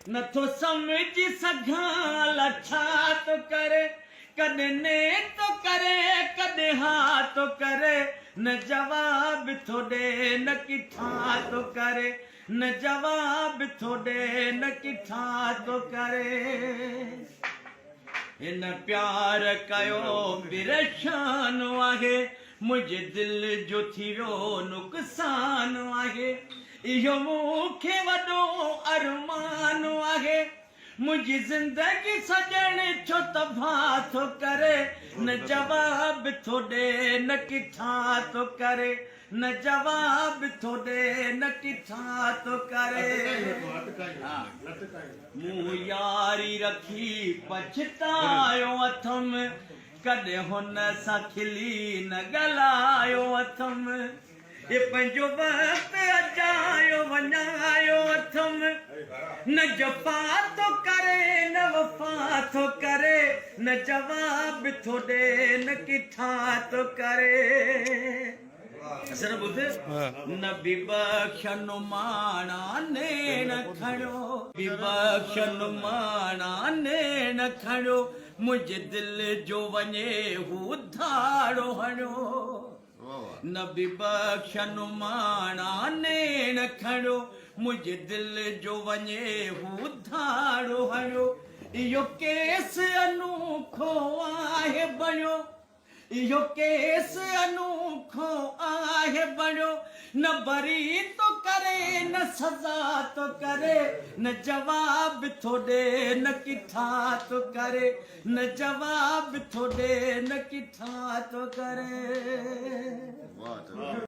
न तो समझ सघां लछा तो करे कदे ने तो करे कदे हाँ तो करे न जवाब थोड़े न किठा तो करे न जवाब थोड़े न किठा तो करे इन प्यार कयो बिरशान आहे मुझे दिल जो थियो नुकसान आहे इहो मूंखे वॾो अरमान आहे मुझी जिंदगी सजण छो तबाह थो करे न जवाब थोड़े न किठा तो करे न जवाब थोड़े न किठा तो करे मुँह यारी रखी पछतायो अथम कॾहिं हुन सां खिली न ॻाल्हायो अथम ये पंहिंजो वक़्त अजायो वञायो अथम न जफ़ा तो करे न वफ़ा तो करे न जवाब थोड़े न किठा तो करे असर ॿुध न विबक्षन माणा ने न खणो विबक्षन माणा ने न खणो मुंहिंजे दिल जो वञे हू धाड़ो हणो न विबक्षन माणा ने न खणो मुंहिंजे दिल जो वञे हू धाड़ो हणो इहो केस अनोखो आहे बणियो इहो केस अनोखो आहे बणियो न बरी तो करे न सज़ा तो करे न जवाब थोड़े न किठा तो करे न जवाब थोड़े न किठा तो करे